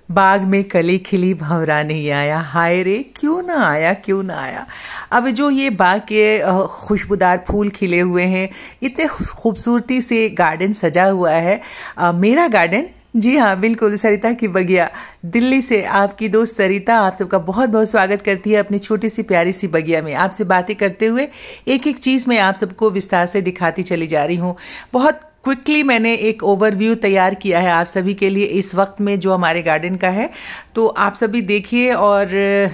बाग में कली खिली भंवरा नहीं आया, हाय रे क्यों ना आया क्यों ना आया। अब जो ये बाग के खुशबूदार फूल खिले हुए हैं, इतने खूबसूरती से गार्डन सजा हुआ है। मेरा गार्डन, जी हाँ बिल्कुल, सरिता की बगिया। दिल्ली से आपकी दोस्त सरिता आप सबका बहुत बहुत स्वागत करती है अपनी छोटी सी प्यारी सी बगिया में। आपसे बातें करते हुए एक एक चीज़ मैं आप सबको विस्तार से दिखाती चली जा रही हूँ। बहुत क्विकली मैंने एक ओवरव्यू तैयार किया है आप सभी के लिए इस वक्त में जो हमारे गार्डन का है, तो आप सभी देखिए। और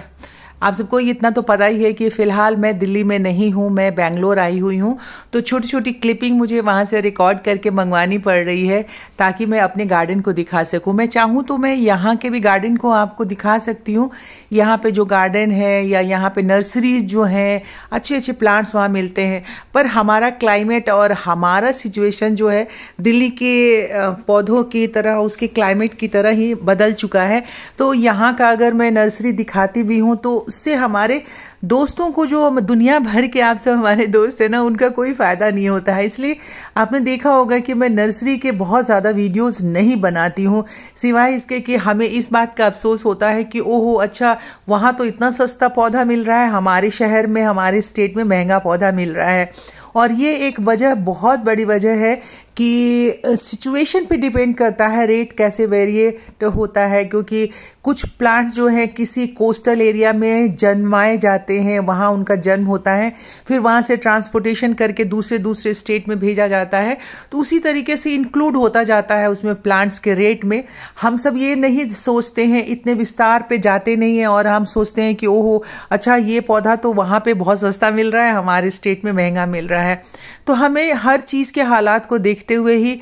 आप सबको इतना तो पता ही है कि फ़िलहाल मैं दिल्ली में नहीं हूँ, मैं बेंगलोर आई हुई हूँ, तो छोटी छोटी क्लिपिंग मुझे वहाँ से रिकॉर्ड करके मंगवानी पड़ रही है ताकि मैं अपने गार्डन को दिखा सकूँ। मैं चाहूँ तो मैं यहाँ के भी गार्डन को आपको दिखा सकती हूँ। यहाँ पे जो गार्डन है या यहाँ पे नर्सरीज जो हैं, अच्छे अच्छे प्लांट्स वहाँ मिलते हैं, पर हमारा क्लाइमेट और हमारा सिचुएशन जो है दिल्ली के पौधों की तरह, उसके क्लाइमेट की तरह ही बदल चुका है। तो यहाँ का अगर मैं नर्सरी दिखाती भी हूँ तो उससे हमारे दोस्तों को, जो दुनिया भर के आप सब हमारे दोस्त हैं ना, उनका कोई फ़ायदा नहीं होता है। इसलिए आपने देखा होगा कि मैं नर्सरी के बहुत ज़्यादा वीडियोस नहीं बनाती हूँ, सिवाय इसके कि हमें इस बात का अफसोस होता है कि ओहो अच्छा, वहाँ तो इतना सस्ता पौधा मिल रहा है, हमारे शहर में हमारे स्टेट में महंगा पौधा मिल रहा है। और ये एक वजह, बहुत बड़ी वजह है कि सिचुएशन पे डिपेंड करता है रेट कैसे वेरिएट होता है, क्योंकि कुछ प्लांट जो है किसी कोस्टल एरिया में जन्माए जाते हैं, वहाँ उनका जन्म होता है, फिर वहाँ से ट्रांसपोर्टेशन करके दूसरे दूसरे स्टेट में भेजा जाता है, तो उसी तरीके से इंक्लूड होता जाता है उसमें प्लांट्स के रेट में। हम सब ये नहीं सोचते हैं, इतने विस्तार पे जाते नहीं हैं, और हम सोचते हैं कि ओहो अच्छा, ये पौधा तो वहाँ पे बहुत सस्ता मिल रहा है, हमारे स्टेट में महंगा मिल रहा है। तो हमें हर चीज़ के हालात को देखते हुए ही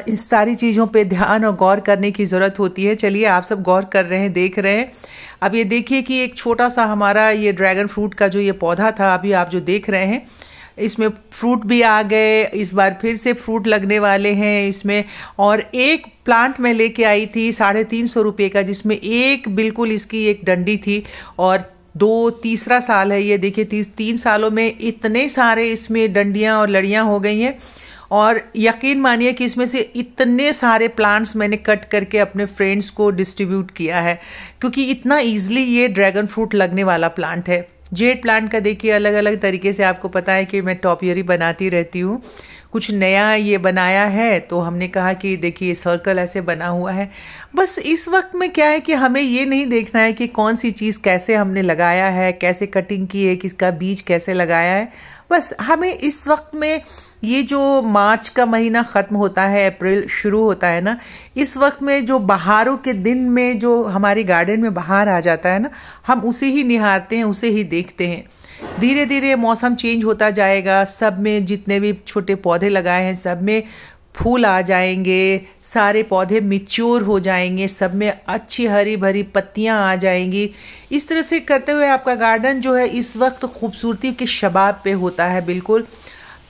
इस सारी चीज़ों पे ध्यान और गौर करने की ज़रूरत होती है। चलिए आप सब गौर कर रहे हैं, देख रहे हैं। अब ये देखिए कि एक छोटा सा हमारा ये ड्रैगन फ्रूट का जो ये पौधा था, अभी आप जो देख रहे हैं, इसमें फ्रूट भी आ गए, इस बार फिर से फ्रूट लगने वाले हैं इसमें। और एक प्लांट मैं लेके आई थी 350 रुपये का, जिसमें एक बिल्कुल इसकी एक डंडी थी, और तीसरा साल है ये, देखिए 3 सालों में इतने सारे इसमें डंडियां और लड़ियां हो गई हैं। और यकीन मानिए कि इसमें से इतने सारे प्लांट्स मैंने कट करके अपने फ्रेंड्स को डिस्ट्रीब्यूट किया है, क्योंकि इतना ईजिली ये ड्रैगन फ्रूट लगने वाला प्लांट है। जेड प्लांट का देखिए अलग अलग तरीके से, आपको पता है कि मैं टॉपियरी बनाती रहती हूँ, कुछ नया ये बनाया है, तो हमने कहा कि देखिए सर्कल ऐसे बना हुआ है। बस इस वक्त में क्या है कि हमें ये नहीं देखना है कि कौन सी चीज़ कैसे हमने लगाया है, कैसे कटिंग की है, किसका बीज कैसे लगाया है। बस हमें इस वक्त में, ये जो मार्च का महीना ख़त्म होता है, अप्रैल शुरू होता है ना, इस वक्त में जो बहारों के दिन में जो हमारे गार्डन में बहार आ जाता है ना, हम उसे ही निहारते हैं, उसे ही देखते हैं। धीरे धीरे मौसम चेंज होता जाएगा, सब में जितने भी छोटे पौधे लगाए हैं सब में फूल आ जाएंगे, सारे पौधे मैच्योर हो जाएंगे, सब में अच्छी हरी भरी पत्तियां आ जाएंगी। इस तरह से करते हुए आपका गार्डन जो है इस वक्त खूबसूरती के शबाब पे होता है बिल्कुल।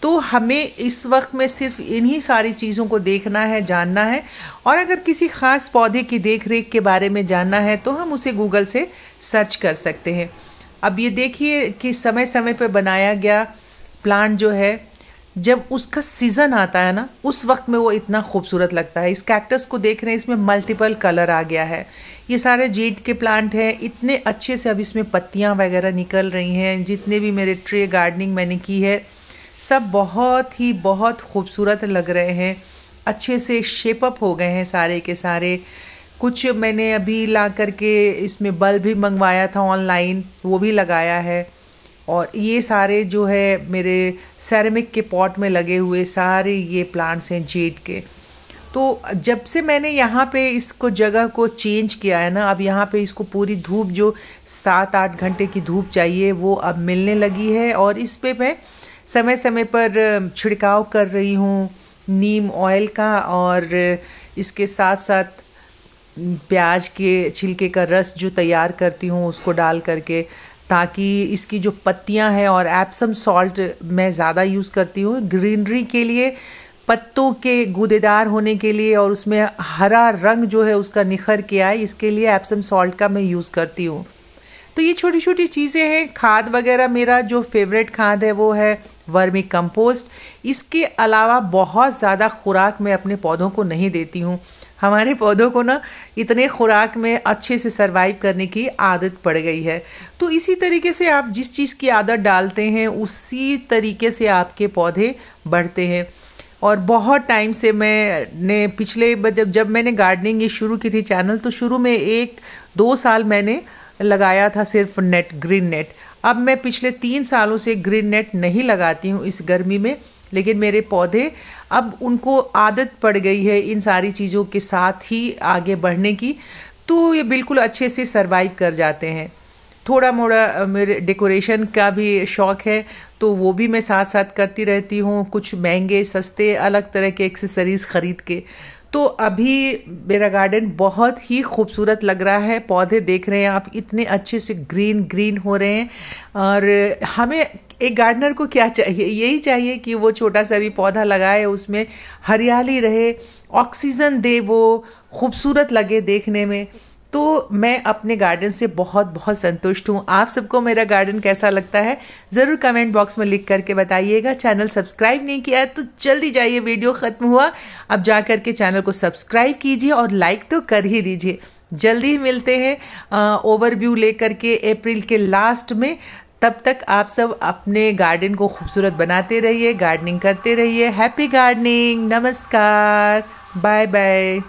तो हमें इस वक्त में सिर्फ इन्हीं सारी चीज़ों को देखना है, जानना है, और अगर किसी ख़ास पौधे की देख रेख के बारे में जानना है तो हम उसे गूगल से सर्च कर सकते हैं। अब ये देखिए कि समय समय पर बनाया गया प्लांट जो है, जब उसका सीज़न आता है ना, उस वक्त में वो इतना खूबसूरत लगता है। इस कैक्टस को देख रहे हैं, इसमें मल्टीपल कलर आ गया है। ये सारे जेड के प्लांट हैं, इतने अच्छे से अब इसमें पत्तियां वगैरह निकल रही हैं। जितने भी मेरे ट्रे गार्डनिंग मैंने की है, सब बहुत खूबसूरत लग रहे हैं, अच्छे से शेप अप हो गए हैं सारे के सारे। कुछ मैंने अभी ला करके इसमें बल्ब भी मंगवाया था ऑनलाइन, वो भी लगाया है। और ये सारे जो है मेरे सेरेमिक के पॉट में लगे हुए सारे ये प्लांट्स हैं जेड के। तो जब से मैंने यहाँ पे इसको जगह को चेंज किया है ना, अब यहाँ पे इसको पूरी धूप, जो 7-8 घंटे की धूप चाहिए, वो अब मिलने लगी है। और इस पे मैं समय समय पर छिड़काव कर रही हूँ नीम ऑयल का, और इसके साथ साथ प्याज के छिलके का रस जो तैयार करती हूँ उसको डाल करके, ताकि इसकी जो पत्तियां हैं, और एप्सम सॉल्ट मैं ज़्यादा यूज़ करती हूँ ग्रीनरी के लिए, पत्तों के गूदेदार होने के लिए, और उसमें हरा रंग जो है उसका निखर के आए, इसके लिए एप्सम सॉल्ट का मैं यूज़ करती हूँ। तो ये छोटी छोटी चीज़ें हैं। खाद वगैरह, मेरा जो फेवरेट खाद है वो है वर्मी कंपोस्ट। इसके अलावा बहुत ज़्यादा खुराक मैं अपने पौधों को नहीं देती हूँ। हमारे पौधों को ना इतने खुराक में अच्छे से सरवाइव करने की आदत पड़ गई है। तो इसी तरीके से आप जिस चीज़ की आदत डालते हैं उसी तरीके से आपके पौधे बढ़ते हैं। और बहुत टाइम से मैंने पिछले जब मैंने गार्डनिंग ये शुरू की थी चैनल, तो शुरू में 1-2 साल मैंने लगाया था सिर्फ नेट, ग्रीन नेट। अब मैं पिछले 3 सालों से ग्रीन नेट नहीं लगाती हूँ इस गर्मी में, लेकिन मेरे पौधे अब उनको आदत पड़ गई है इन सारी चीज़ों के साथ ही आगे बढ़ने की, तो ये बिल्कुल अच्छे से सरवाइव कर जाते हैं। थोड़ा मोड़ा मेरे डेकोरेशन का भी शौक़ है, तो वो भी मैं साथ साथ करती रहती हूँ, कुछ महंगे सस्ते अलग तरह के एक्सेसरीज़ ख़रीद के। तो अभी मेरा गार्डन बहुत ही खूबसूरत लग रहा है। पौधे देख रहे हैं आप, इतने अच्छे से ग्रीन ग्रीन हो रहे हैं। और हमें एक गार्डनर को क्या चाहिए, यही चाहिए कि वो छोटा सा भी पौधा लगाए, उसमें हरियाली रहे, ऑक्सीजन दे, वो खूबसूरत लगे देखने में। तो मैं अपने गार्डन से बहुत बहुत संतुष्ट हूँ। आप सबको मेरा गार्डन कैसा लगता है ज़रूर कमेंट बॉक्स में लिख करके बताइएगा। चैनल सब्सक्राइब नहीं किया है तो जल्दी जाइए, वीडियो ख़त्म हुआ अब जा कर के चैनल को सब्सक्राइब कीजिए और लाइक तो कर ही दीजिए। जल्दी ही मिलते हैं ओवरव्यू लेकर के अप्रैल के लास्ट में। तब तक आप सब अपने गार्डन को खूबसूरत बनाते रहिए, गार्डनिंग करते रहिए। हैप्पी गार्डनिंग, नमस्कार, बाय बाय।